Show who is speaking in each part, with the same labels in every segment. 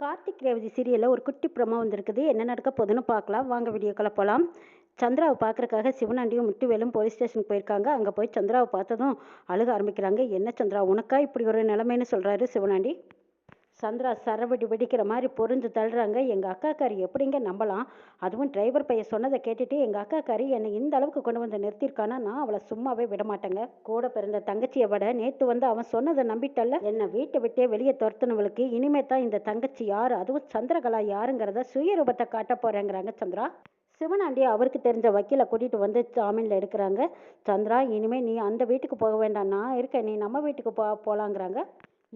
Speaker 1: கார்த்திக் ரேவதி சீரியலில் ஒரு குட்டி ப்ரோமோ வந்திருக்குது. என்ன நடக்க போகுதுன்னு பார்க்கலாம். வாங்க வீடியோக்குள்ள போகலாம். சந்திராவை பார்க்கறக்காக சிவனாண்டியும் முத்துவேலும் போலீஸ் ஸ்டேஷனுக்கு போயிருக்காங்க. அங்கே போய் சந்திராவை பார்த்ததும் அழுக ஆரம்பிக்கிறாங்க. என்ன சந்திரா, உனக்கா இப்படி ஒரு நிலைமைன்னு சொல்கிறாரு சிவனாண்டி. சந்திரா சரவெடி வெடிக்கிற மாதிரி பொறிஞ்சு தள்ளுறாங்க. எங்கள் அக்காக்காரி எப்படிங்க நம்பலாம்? அதுவும் டிரைவர் பையன் சொன்னதை கேட்டுட்டு எங்கள் அக்காக்காரி என்னை இந்த அளவுக்கு கொண்டு வந்து நிறுத்தியிருக்கானா, நான் அவளை சும்மாவே விட மாட்டேங்க. கூட பிறந்த தங்கச்சியை விட நேற்று வந்து அவன் சொன்னதை நம்பிட்டல்ல. என்னை வீட்டை விட்டே வெளியே துரத்துனவளுக்கு இனிமே தான் இந்த தங்கச்சி யார், அதுவும் சந்திரகலா யாருங்கிறத சுயரூபத்தை காட்ட போறேங்கிறாங்க சந்திரா. சிவனாண்டி அவருக்கு தெரிஞ்ச வக்கீலை கூட்டிகிட்டு வந்து ஜாமீனில் எடுக்கிறாங்க. சந்திரா, இனிமே நீ அந்த வீட்டுக்கு போக வேண்டாம், நான் இருக்கேன், நீ நம்ம வீட்டுக்கு போகலாங்கிறாங்க.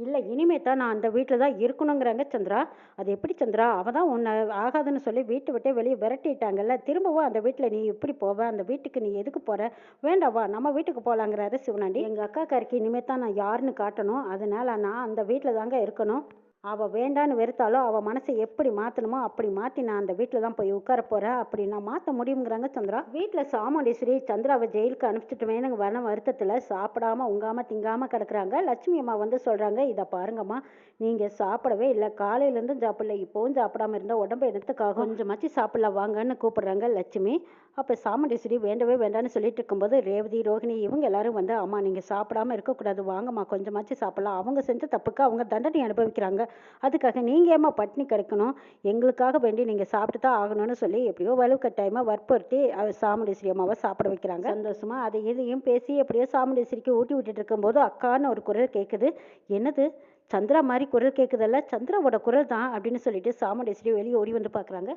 Speaker 1: இல்லை, இனிமே தான் நான் அந்த வீட்டில் தான் இருக்கணுங்கிறாங்க சந்திரா. அது எப்படி சந்திரா, அவள் தான் உன்னை ஆகாதுன்னு சொல்லி வீட்டை விட்டே வெளியே விரட்டிட்டாங்கல்ல, திரும்பவும் அந்த வீட்டில் நீ எப்படி போவ? அந்த வீட்டுக்கு நீ எதுக்கு போகிற? வேண்டாவா, நம்ம வீட்டுக்கு போகலாங்கிறாரு சிவனாண்டி. எங்கள் அக்காக்காருக்கு இனிமே தான் நான் யாருன்னு காட்டணும், அதனால நான் அந்த வீட்டில் தாங்க இருக்கணும். அவள் வேண்டான்னு வெறுத்தாலும் அவள் மனசை எப்படி மாற்றணுமோ அப்படி மாற்றி நான் அந்த வீட்டில் தான் போய் உட்கார போகிறேன், அப்படி நான் மாற்ற முடியுங்கிறாங்க சந்திரா. வீட்டில் சாமுண்டீஸ்வரி சந்திராவை ஜெயிலுக்கு அனுப்பிச்சிட்டுமேனு வர வருத்தத்தில் சாப்பிடாம உங்காமல் திங்காமல் கிடக்குறாங்க. லட்சுமி அம்மா வந்து சொல்கிறாங்க, இதை பாருங்கம்மா, நீங்கள் சாப்பிடவே இல்லை, காலையிலேருந்து சாப்பிடல, இப்போவும் சாப்பிடாம இருந்தால் உடம்பு எடுத்துக்காக கொஞ்சமாச்சு சாப்பிடலாம் வாங்கன்னு கூப்பிடுறாங்க லட்சுமி. அப்போ சாமுண்டீஸ்வரி வேண்டவே வேண்டான்னு சொல்லிட்டு இருக்கும்போது ரேவதி, ரோஹிணி இவங்க எல்லாரும் வந்து, அம்மா நீங்கள் சாப்பிடாம இருக்கக்கூடாது, வாங்கம்மா கொஞ்சமாச்சு சாப்பிடலாம், அவங்க செஞ்ச தப்புக்கு அவங்க தண்டனை அனுபவிக்கிறாங்க, அதுக்காக நீங்கள் ஏமா பட்னி கிடைக்கணும், எங்களுக்காக வேண்டி நீங்கள் சாப்பிட்டு தான் ஆகணும்னு சொல்லி எப்படியோ வலுக்கட்டாயமாக வற்புறுத்தி சாமுண்டீஸ்வரி அம்மாவை சாப்பிட வைக்கிறாங்க. சந்தோஷமா அதை இதையும் பேசி எப்படியோ சாமுண்டீஸ்வரிக்கு ஊட்டி விட்டுட்டு இருக்கும்போது அக்கான்னு ஒரு குரல் கேட்குது. என்னது, சந்திரா மாதிரி குரல் கேட்குதல்ல, சந்திராவோட குரல் தான் அப்படின்னு சொல்லிட்டு சாமுண்டீஸ்வரி வெளியே ஓடி வந்து பார்க்குறாங்க.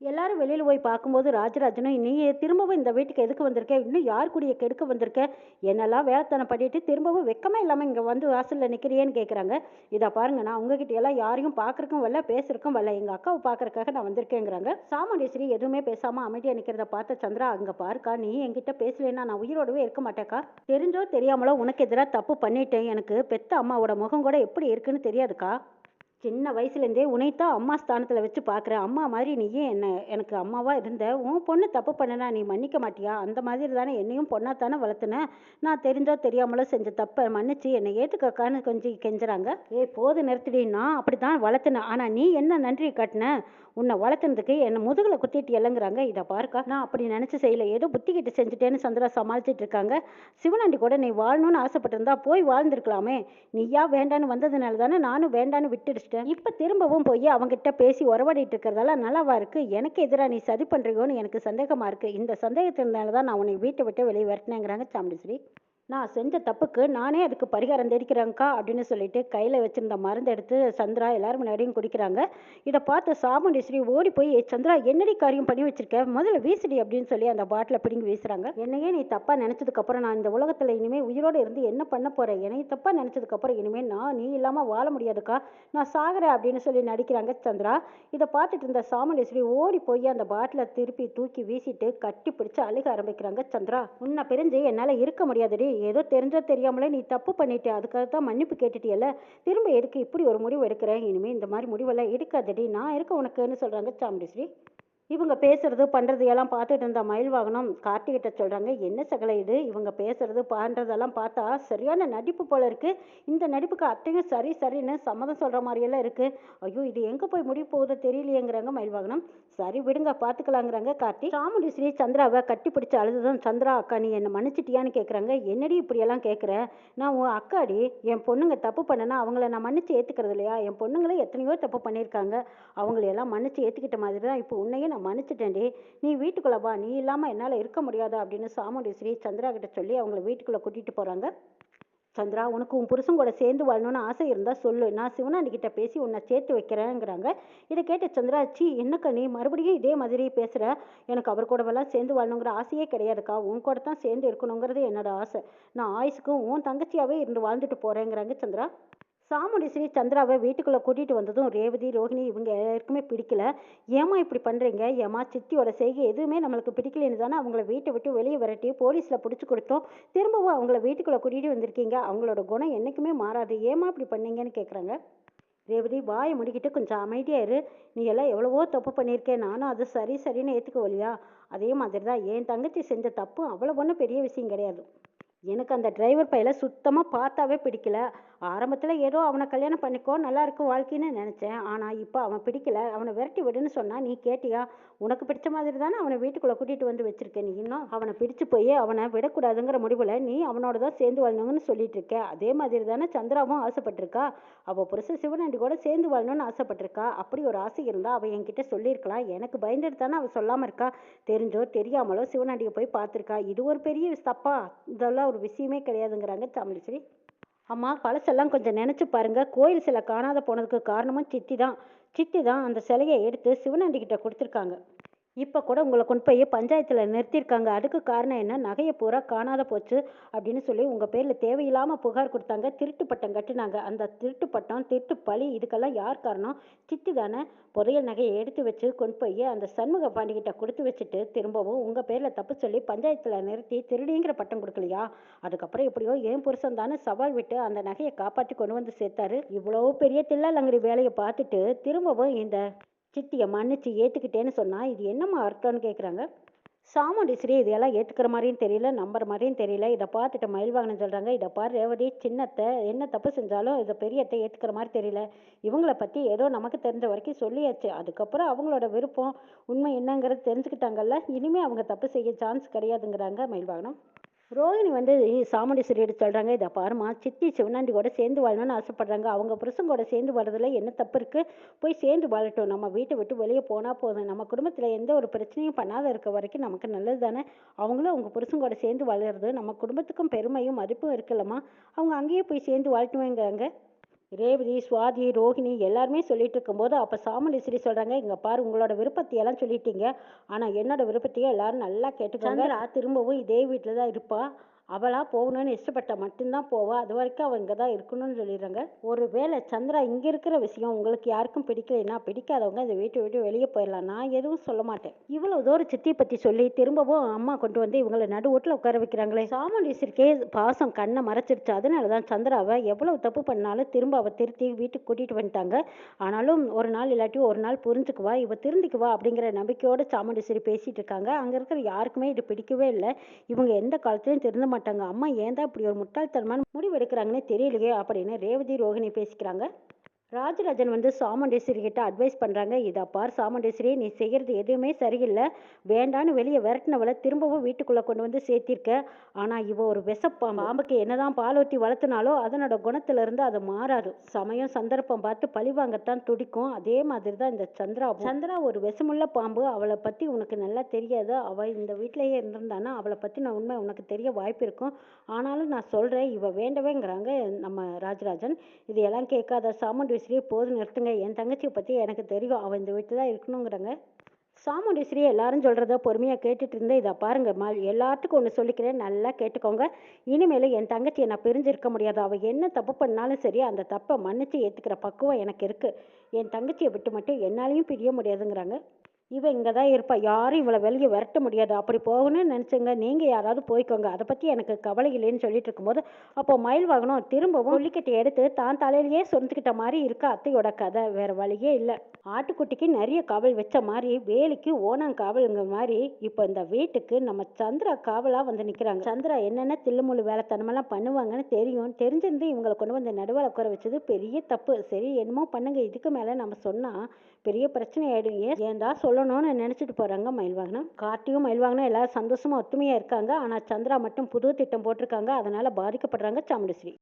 Speaker 1: எல்லாரும் வெளியில் போய் பார்க்கும்போது ராஜராஜனும், நீ திரும்பவும் இந்த வீட்டுக்கு எதுக்கு வந்திருக்க, இன்னும் யார் கூடிய கெடுக்க வந்திருக்க, என்னெல்லாம் வேலைத்தனம் பண்ணிட்டு திரும்பவும் வெக்கமே இல்லாமல் இங்கே வந்து வாசலில் நிற்கிறியேன்னு கேட்குறாங்க. இதை பாருங்க, நான் உங்ககிட்ட எல்லாம் யாரையும் பார்க்குறக்கும் வரல, பேசுறக்கும் வரல, எங்கள் அக்காவை பார்க்கறக்காக நான் வந்திருக்கேங்கிறாங்க. சாமுண்டீஸ்வரி எதுவுமே பேசாமல் அமைதியாக நிற்கிறத பார்த்த சந்திரா, அங்கே பாருக்கா, நீ என்கிட்ட பேசலைன்னா நான் உயிரோடவே இருக்க மாட்டேக்கா, தெரிஞ்சோ தெரியாமலோ உனக்கு எதிராக தப்பு பண்ணிட்டேன், எனக்கு பெத்த அம்மாவோட முகம் கூட எப்படி இருக்குன்னு தெரியாதுக்கா, சின்ன வயசுலேருந்தே உன்னைத்தான் அம்மா ஸ்தானத்தில் வச்சு பார்க்குறேன், அம்மா மாதிரி நீயே என்ன எனக்கு அம்மாவாக இருந்த, உன் பொண்ணு தப்பு பண்ணனா நீ மன்னிக்க மாட்டியா, அந்த மாதிரி தானே என்னையும் பொண்ணாக தானே வளர்த்துனேன், நான் தெரிஞ்சோ தெரியாமலோ செஞ்ச தப்பை மன்னிச்சு என்னை ஏற்றுக்கக்கான்னு கொஞ்சம் கெஞ்சுறாங்க. போது நிறுத்திடி, நான் அப்படி தான் வளர்த்துனேன், ஆனால் நீ என்ன நன்றி காட்டின, உன்னை வளர்த்துனதுக்கு என்னை முதுகில் குத்திட்டு இல்லைங்கிறாங்க. இதை பார்க்கா, நான் அப்படி நினச்சி செய்யலை, ஏதோ புத்தி கிட்ட செஞ்சுட்டேன்னு சந்திரா சமாளிச்சிட்டு இருக்காங்க. சிவனாண்டி கூட நீ வாழணும்னு ஆசைப்பட்டிருந்தா போய் வாழ்ந்துருக்கலாமே, நீயா வேண்டான்னு வந்ததுனால தானே நானும் வேண்டான்னு விட்டுடுச்சிட்டேன், இப்போ திரும்பவும் போய் அவங்ககிட்ட பேசி உறவாடிட்டு இருக்கிறதால நல்லாவா இருக்கு, எனக்கு எதிராக நீ சதி பண்ணுறியோன்னு எனக்கு சந்தேகமாக இருக்குது, இந்த சந்தேகத்தினால தான் நான் உன்னை வீட்டை விட்டு வெளியே வரட்டினேங்கிறாங்க சாமுண்டீஸ்வரி. நான் செஞ்ச தப்புக்கு நானே அதுக்கு பரிகாரம் தேடிக்கிறேங்க்கா அப்படின்னு சொல்லிட்டு கையில் வச்சிருந்த மருந்து எடுத்து சந்திரா எல்லாரும் முன்னாடியும் குடிக்கிறாங்க. இதை பார்த்து சாமுண்டீஸ்வரி ஓடி போய், சந்திரா என்னடி காரியம் பண்ணி வச்சிருக்க, முதல்ல வீசுடி அப்படின்னு சொல்லி அந்த பாட்டிலை பிடிங்கி வீசுறாங்க. என்னையே நீ தப்பாக நினச்சதுக்கப்புறம் நான் இந்த உலகத்தில் இனிமேல் உயிரோடு இருந்து என்ன பண்ண போகிறேன், என்னைய தப்பாக நினச்சதுக்கப்புறம் இனிமேல் நான் நீ இல்லாமல் வாழ முடியாதுக்கா, நான் சாகிறேன் அப்படின்னு சொல்லி நடிக்கிறாங்க சந்திரா. இதை பார்த்துட்டு இருந்த சாமுண்டீஸ்வரி ஓடி போய் அந்த பாட்டிலை திருப்பி தூக்கி வீசிட்டு கட்டி பிடிச்சி அழுக ஆரம்பிக்கிறாங்க. சந்திரா, உன்னை பிரிஞ்சு என்னால் இருக்க முடியாதுடி, ஏதோ தெரிஞ்சோ தெரியாமலே நீ தப்பு பண்ணிட்டு அதுக்காக தான் மன்னிப்பு கேட்டுட்டியல்ல, திரும்ப எதுக்கு இப்படி ஒரு முடிவு எடுக்கிறேன், இனிமேல் இந்த மாதிரி முடிவெல்லாம் எடுக்காதடி, நான் இருக்க உனக்குன்னு சொல்கிறாங்க சாமுண்டீஸ்வரி. இவங்க பேசுறது பண்ணுறது எல்லாம் பார்த்துட்டு இருந்த மயில் வாகனம் கார்த்திகிட்ட சொல்கிறாங்க, என்ன சகலை இது, இவங்க பேசுறது பண்ணுறதெல்லாம் பார்த்தா சரியான நடிப்பு போல இருக்குது, இந்த நடிப்புக்கு அத்தையும் சரி சரின்னு சம்மதம் சொல்கிற மாதிரியெல்லாம் இருக்குது, ஐயோ இது எங்கே போய் முடிவு போகுதோ தெரியலையேங்கிறாங்க மயில் வாகனம். சரி விடுங்க பார்த்துக்கலாங்கிறாங்க கார்த்தி. சாமுண்டீஸ்வரி சந்திராவை கட்டி பிடிச்சி அழுதுதான், சந்திரா அக்கா நீ என்னை மன்னிச்சிட்டியான்னு கேட்குறாங்க. என்னடி இப்படியெல்லாம் கேட்குற, நான் உன் அக்காடி, என் பொண்ணுங்க தப்பு பண்ணனா அவங்கள நான் மன்னிச்சு ஏற்றுக்கிறது இல்லையா, என் பொண்ணுங்களே எத்தனையோ தப்பு பண்ணியிருக்காங்க, அவங்களையெல்லாம் மன்னிச்சு ஏற்றுக்கிட்ட மாதிரி தான் இப்போ உன்னையும் நான் மன்னிச்சிட்டேன்டி, நீ வீட்டுக்குள்ளே வா, நீ இல்லாமல் என்னால் இருக்க முடியாது அப்படின்னு சாமுண்டீஸ்வரி சந்திரா கிட்ட சொல்லி அவங்கள வீட்டுக்குள்ளே கூட்டிகிட்டு போகிறாங்க. சந்திரா, உனக்கு உன் புருஷன் கூட சேர்ந்து வாழணும்னு ஆசை இருந்தால் சொல்லு, நான் சிவனாண்டி கிட்ட பேசி உன்னை சேர்த்து வைக்கிறேங்கிறாங்க. இதை கேட்ட சந்திரா, சி என்னக்கா நீ மறுபடியும் இதே மாதிரி பேசுகிற, எனக்கு அவர் கூடவெல்லாம் சேர்ந்து வாழணுங்கிற ஆசையே கிடையாதுக்கா, உன் கூட தான் சேர்ந்து இருக்கணுங்கிறது என்னோட ஆசை, நான் ஆயுசுக்கும் உன் தங்கச்சியாகவே இருந்து வாழ்ந்துட்டு போகிறேங்கிறாங்க சந்திரா. சாமுண்டீஸ்வரி சந்திராவை வீட்டுக்குள்ளே கூட்டிகிட்டு வந்ததும் ரேவதி, ரோஹிணி இவங்க எல்லாருக்குமே பிடிக்கல. ஏமா இப்படி பண்ணுறீங்க, ஏமா சித்தியோட செய்கை எதுவுமே நம்மளுக்கு பிடிக்கலன்னு தானே அவங்கள வீட்டை விட்டு வெளியே விரட்டி போலீஸில் பிடிச்சி கொடுத்தோம், திரும்பவும் அவங்கள வீட்டுக்குள்ளே கூட்டிகிட்டு வந்திருக்கீங்க, அவங்களோட குணம் என்றைக்குமே மாறாது, ஏமா இப்படி பண்ணீங்கன்னு கேட்குறாங்க. ரேவதி, வாயை முடிக்கிட்டு கொஞ்சம் அமைதியாக இரு, நீ எல்லாம் எவ்வளவோ தப்பு பண்ணியிருக்கேன், நானும் அது சரி சரின்னு ஏற்றுக்கோலியா, அதே மாதிரி தான் என் தங்கச்சி செஞ்ச தப்பு அவ்வளோ ஒன்றும் பெரிய விஷயம் கிடையாது, எனக்கு அந்த டிரைவர் பையில சுத்தமாக பார்த்தாவே பிடிக்கல, ஆரம்பத்தில் ஏதோ அவனை கல்யாணம் பண்ணிக்கோ நல்லா இருக்கும் வாழ்க்கைன்னு நினச்சேன். ஆனால் இப்போ அவன் பிடிக்கல, அவனை விரட்டி விடுன்னு சொன்னா நீ கேட்டியா? உனக்கு பிடிச்ச மாதிரி தானே அவனை வீட்டுக்குள்ளே கூட்டிகிட்டு வந்து வச்சிருக்க. நீ இன்னும் அவனை பிடிச்சு போய் அவனை விடக்கூடாதுங்கிற முடிவில் நீ அவனோட தான் சேர்ந்து வாழணுங்கன்னு சொல்லிட்டு இருக்க. அதே மாதிரி தானே சந்திராவும் ஆசைப்பட்டிருக்கா. அவள் புருஷன் சிவனாண்டி கூட சேர்ந்து வாழணும்னு ஆசைப்பட்டிருக்கா. அப்படி ஒரு ஆசை இருந்தால் அவள் என்கிட்ட சொல்லியிருக்கலாம். எனக்கு பயந்துட்டு தானே அவள் சொல்லாமல் இருக்கா. தெரிஞ்சோ தெரியாமலோ சிவனாண்டியை போய் பார்த்துருக்கா. இது ஒரு பெரிய தப்பா? இதெல்லாம் ஒரு விஷயமே கிடையாதுங்கிறாங்க சாமுண்டீஸ்வரி. அம்மா பழசெல்லாம் கொஞ்சம் நினச்சி பாருங்க. கோயில் சிலை காணாத போனதுக்கு காரணமும் சித்தி தான். சித்தி தான் அந்த சிலையை எடுத்து சிவனாண்டி கிட்ட கொடுத்துருக்காங்க. இப்போ கூட உங்களை கொண்டு போய் பஞ்சாயத்தில் நிறுத்தியிருக்காங்க. அதுக்கு காரணம் என்ன? நகையை பூரா காணாத போச்சு அப்படின்னு சொல்லி உங்கள் பேரில் தேவையில்லாமல் புகார் கொடுத்தாங்க. திருட்டு பட்டம் கட்டுனாங்க. அந்த திருட்டு பட்டம், திருட்டு பழி, இதுக்கெல்லாம் யார் காரணம்? சித்தி தானே. புதையல் நகையை எடுத்து வச்சு கொண்டு போய் அந்த சண்முக பாண்டிகிட்ட கொடுத்து வச்சுட்டு திரும்பவும் உங்கள் பேரில் தப்பு சொல்லி பஞ்சாயத்தில் நிறுத்தி திருடிங்கிற பட்டம் கொடுக்கலையா? அதுக்கப்புறம் எப்படியோ என் புருஷன் தானே சவால் விட்டு அந்த நகையை காப்பாற்றி கொண்டு வந்து சேர்த்தாரு. இவ்வளோ பெரிய தில்லாலங்கடி வேலையை பார்த்துட்டு திரும்பவும் இந்த சித்தியை மன்னிச்சு ஏற்றுக்கிட்டேன்னு சொன்னால் இது என்னம்மா அர்த்தம்னு கேட்குறாங்க. சாமுண்டீஸ்வரி இதெல்லாம் ஏற்றுக்கிற மாதிரியும் தெரியல, நம்புற மாதிரியும் தெரியல. இதை பார்த்துட்டு மயில்வாகனம் சொல்கிறாங்க, இதை பாரு ரேவதி, சின்னத்தை என்ன தப்பு செஞ்சாலும் இதை பெரியத்தை ஏற்றுக்கிற மாதிரி தெரியல. இவங்களை பற்றி ஏதோ நமக்கு தெரிஞ்ச வரைக்கும் சொல்லியாச்சு. அதுக்கப்புறம் அவங்களோட விருப்பம் உண்மை என்னங்கிறது தெரிஞ்சுக்கிட்டாங்கல்ல. இனிமேல் அவங்க தப்பு செய்ய சான்ஸ் கிடையாதுங்கிறாங்க மயில்வாகனம். ரோஹிணி வந்து சாமுண்டீஸ்வரியிட்ட சொல்கிறாங்க, இதை பாருமா, சித்தி சிவனாண்டி கூட சேர்ந்து வாழணும்னு ஆசைப்பட்றாங்க. அவங்க புருஷன் கூட சேர்ந்து வர்றதுல என்ன தப்பு இருக்குது? போய் சேர்ந்து வாழட்டும். நம்ம வீட்டை விட்டு வெளியே போனால் போதும். நம்ம குடும்பத்தில் எந்த ஒரு பிரச்சனையும் பண்ணாத இருக்க வரைக்கும் நமக்கு நல்லது தானே. அவங்களும் அவங்க புருஷன் கூட சேர்ந்து வாழறது நம்ம குடும்பத்துக்கும் பெருமையும் மதிப்பும் இருக்குல்லம்மா. அவங்க அங்கேயே போய் சேர்ந்து வாழட்டுமேங்கிறாங்க. ரேவதி, சுவாதி, ரோஹிணி எல்லாருமே சொல்லிட்டு இருக்கும்போது அப்போ சாமுண்டீஸ்வரி சொல்கிறாங்க, இங்கே பாரு, உங்களோட விருப்பத்தையெல்லாம் சொல்லிட்டீங்க. ஆனால் என்னோட விருப்பத்தையும் எல்லாரும் நல்லா கேட்டுக்கோங்க. சந்திரா திரும்பவும் இதே வீட்டில் தான் இருப்பா. அவளாக போகணும்னு இஷ்டப்பட்ட மட்டும்தான் போவா. அது வரைக்கும் அவள் இங்கே தான் இருக்கணும்னு சொல்லிடுறாங்க. ஒரு வேளை சந்திரா இங்கே இருக்கிற விஷயம் உங்களுக்கு யாருக்கும் பிடிக்கலைன்னா பிடிக்காதவங்க அந்த வீட்டை விட்டு வெளியே போயிடலாம். நான் எதுவும் சொல்ல மாட்டேன். இவ்வளவு தூரம் சித்தியை பற்றி சொல்லி திரும்பவும் அம்மா கொண்டு வந்து இவங்களை நடு வீட்டில் உட்கார வைக்கிறாங்களே. சாமுண்டீஸ்வரிக்கே பாசம் கண்ணை மறைச்சிருச்சு. அதனால தான் சந்திராவை எவ்வளவு தப்பு பண்ணாலும் திரும்ப அவள் திருத்தி வீட்டுக்கு கூட்டிகிட்டு வந்துட்டாங்க. ஆனாலும் ஒரு நாள் இல்லாட்டி ஒரு நாள் புரிஞ்சுக்குவா, இவள் திருந்திக்குவா அப்படிங்கிற நம்பிக்கையோடு சாமுண்டீஸ்வரி பேசிகிட்டு இருக்காங்க. அங்கே இருக்கிற யாருக்குமே இது பிடிக்கவே இல்லை. இவங்க எந்த காலத்துலையும் திருந்த மாட்டாங்க. அம்மா ஏன் தான் இப்படி ஒரு முட்டாள்தனமான முடிவு எடுக்கிறாங்கன்னே தெரியலையே அப்படின்னு ரேவதி, ரோஹிணி பேசிக்கிறாங்க. ராஜராஜன் வந்து சாமுண்டீஸ்வரி கிட்ட அட்வைஸ் பண்ணுறாங்க, இதை பார் சாமுண்டீஸ்வரி, நீ செய்கிறது எதுவுமே சரியில்லை. வேண்டான்னு வெளியே விரட்டினவளை திரும்பவும் வீட்டுக்குள்ளே கொண்டு வந்து சேர்த்திருக்க. ஆனால் இவ ஒரு பாம்புக்கு என்னதான் பால் ஊற்றி வளர்த்துனாலும் அதனோட குணத்திலிருந்து அது மாறாது. சமயம் சந்தர்ப்பம் பார்த்து பழிவாங்கத்தான் துடிக்கும். அதே மாதிரி தான் இந்த சந்திரா ஒரு விஷமுள்ள பாம்பு. அவளை பற்றி உனக்கு நல்லா தெரியாது. அவள் இந்த வீட்டிலேயே இருந்திருந்தானா அவளை பற்றி நான் உண்மை உனக்கு தெரிய வாய்ப்பு இருக்கும். ஆனாலும் நான் சொல்கிறேன், இவ வேண்டவேங்கிறாங்க நம்ம ராஜராஜன். இதையெல்லாம் கேட்காத சாமுண்டீஸ்வரி, போதும் நிறுத்துங்க. என் தங்கச்சியை பற்றி எனக்கு தெரியும். அவள் இந்த வீட்டில் தான் இருக்கணுங்கிறாங்க. சாமுண்டீஸ்வரி எல்லாரும் சொல்கிறத பொறுமையாக கேட்டுட்டு இருந்தேன். இதை பாருங்க, எல்லாத்துக்கும் ஒன்று சொல்லிக்கிறேன், நல்லா கேட்டுக்கோங்க. இனிமேல் என் தங்கச்சியை நான் பிரிஞ்சிருக்க முடியாது. அவள் என்ன தப்பு பண்ணாலும் சரி அந்த தப்பை மன்னிச்சு ஏற்றுக்கிற பக்குவம் எனக்கு இருக்குது. என் தங்கச்சியை விட்டு மட்டும் என்னாலையும் பிரிய முடியாதுங்கிறாங்க. இவ இங்கே தான் இருப்பா. யாரும் இவளை வெளியே விரட்ட முடியாது. அப்படி போகணும்னு நினச்சிங்க, நீங்கள் யாராவது போய்க்கோங்க, அதை பற்றி எனக்கு கவலை இல்லைன்னு சொல்லிட்டு இருக்கும்போது அப்போ மயில் வாகனம் திரும்பவும் கொல்லிக்கட்டை எடுத்து தான் தலையிலேயே சொரிஞ்சுக்கிட்ட மாதிரி இருக்கா அத்தையோட கதை. வேறு வழியே இல்லை. ஆட்டுக்குட்டிக்கு நிறைய காவல் வச்ச மாதிரி வேலிக்கு ஓனாங்காவலுங்கிற மாதிரி இப்போ இந்த வீட்டுக்கு நம்ம சந்திரா காவலாக வந்து நிற்கிறாங்க. சந்திரா என்னென்ன தில்லுமுள்ளு வேலைத்தனமெல்லாம் பண்ணுவாங்கன்னு தெரிஞ்சிருந்து இவங்களை கொண்டு வந்து நடுவில் உட்கார வச்சது பெரிய தப்பு. சரி, என்னமோ பண்ணுங்க, இதுக்கு மேலே நம்ம சொன்னால் பெரிய பிரச்சனை ஆகிடும். ஏன்டா சொல்லணும்னு நினச்சிட்டு போகிறாங்க மயில்வாகனம். கார்த்தியும் மயில்வாகனம் எல்லாரும் சந்தோஷமாக ஒத்துமையாக இருக்காங்க. ஆனால் சந்திரா மட்டும் புது திட்டம் போட்டிருக்காங்க. அதனால் பாதிக்கப்படுறாங்க சாமுண்டீஸ்வரி.